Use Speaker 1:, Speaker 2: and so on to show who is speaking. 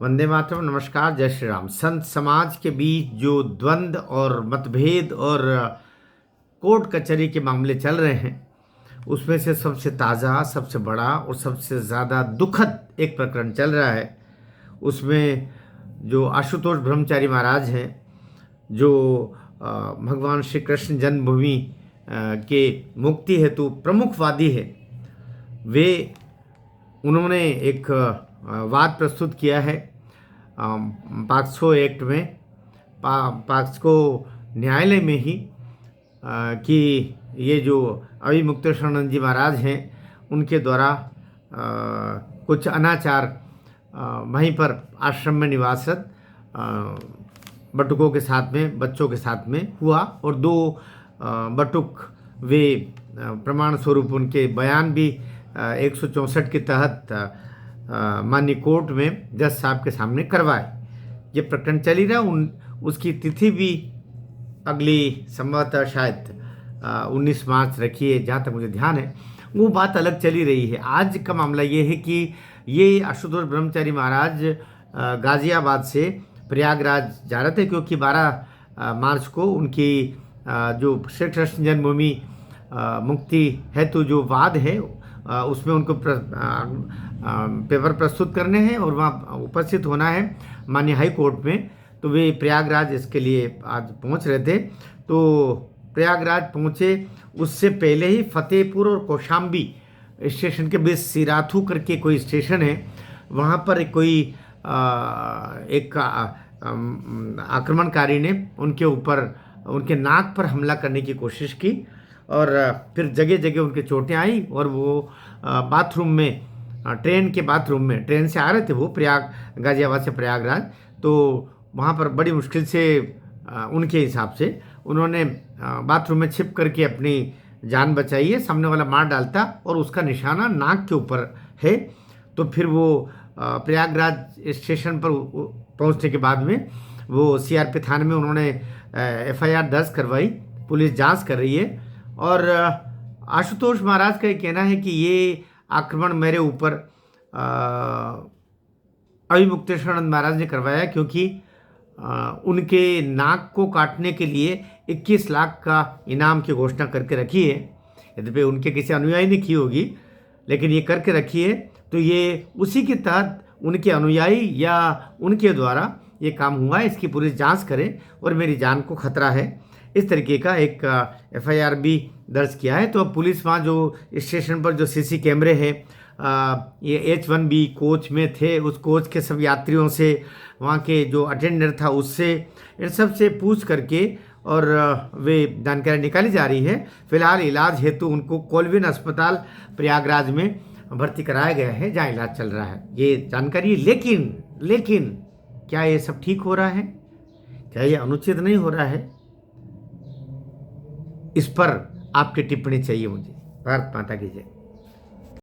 Speaker 1: वंदे मातरम। नमस्कार, जय श्री राम। संत समाज के बीच जो द्वंद्व और मतभेद और कोर्ट कचहरी के मामले चल रहे हैं, उसमें से सबसे ताज़ा, सबसे बड़ा और सबसे ज़्यादा दुखद एक प्रकरण चल रहा है। उसमें जो आशुतोष ब्रह्मचारी महाराज हैं, जो भगवान श्री कृष्ण जन्मभूमि के मुक्ति हेतु प्रमुखवादी है, वे उन्होंने एक वाद प्रस्तुत किया है पॉक्सो एक्ट में, पॉक्सो न्यायालय में ही, कि ये जो अभिमुक्तेश्वरानंद जी महाराज हैं, उनके द्वारा कुछ अनाचार वहीं पर आश्रम में निवासरत बटुकों के साथ में, बच्चों के साथ में हुआ, और 2 बटुक वे प्रमाण स्वरूप उनके बयान भी 164 के तहत माननीय कोर्ट में जज साहब के सामने करवाए। ये प्रकरण चल ही रहा। उसकी तिथि भी अगली संभवतः शायद 19 मार्च रखी है, जहाँ तक मुझे ध्यान है। वो बात अलग चली रही है। आज का मामला ये है कि ये आशुतोष ब्रह्मचारी महाराज गाज़ियाबाद से प्रयागराज जा रहे थे, क्योंकि 12 मार्च को उनकी जो श्री कृष्ण जन्मभूमि मुक्ति हेतु जो वाद है, उसमें उनको पेपर प्रस्तुत करने हैं और वहाँ उपस्थित होना है माननीय हाई कोर्ट में। तो वे प्रयागराज इसके लिए आज पहुँच रहे थे। तो प्रयागराज पहुँचे, उससे पहले ही फतेहपुर और कौशाम्बी स्टेशन के बीच सिराथू करके कोई स्टेशन है, वहाँ पर कोई एक आक्रमणकारी ने उनके ऊपर, उनके नाक पर हमला करने की कोशिश की, और फिर जगह जगह उनके चोटें आई, और वो बाथरूम में, ट्रेन के बाथरूम में, ट्रेन से आ रहे थे वो गाज़ियाबाद से प्रयागराज, तो वहाँ पर बड़ी मुश्किल से उनके हिसाब से उन्होंने बाथरूम में छिप करके अपनी जान बचाई है। सामने वाला मार डालता और उसका निशाना नाक के ऊपर है। तो फिर वो प्रयागराज स्टेशन पर पहुँचने के बाद में वो सीआरपी थाने में उन्होंने एफआईआर दर्ज करवाई। पुलिस जांच कर रही है, और आशुतोष महाराज का ये कहना है कि ये आक्रमण मेरे ऊपर अभिमुक्तेश्वरानंद महाराज ने करवाया, क्योंकि उनके नाक को काटने के लिए 21 लाख का इनाम की घोषणा करके रखी है। यद्यपि उनके किसी अनुयायी ने की होगी, लेकिन ये करके रखी है। तो ये उसी के तहत उनके अनुयायी या उनके द्वारा ये काम हुआ है। इसकी पुलिस जांच करे, और मेरी जान को खतरा है, इस तरीके का एक एफआईआर भी दर्ज किया है। तो अब पुलिस वहाँ जो स्टेशन पर जो सीसी कैमरे हैं, ये H1B कोच में थे, उस कोच के सब यात्रियों से, वहाँ के जो अटेंडर था उससे, इन सब से पूछ करके और वे जानकारी निकाली जा रही है। फिलहाल इलाज हेतु उनको कोलविन अस्पताल प्रयागराज में भर्ती कराया गया है, जहाँ इलाज चल रहा है, ये जानकारी। लेकिन क्या ये सब ठीक हो रहा है? क्या ये अनुचित नहीं हो रहा है? इस पर आपकी टिप्पणी चाहिए मुझे। भारत माता की जय।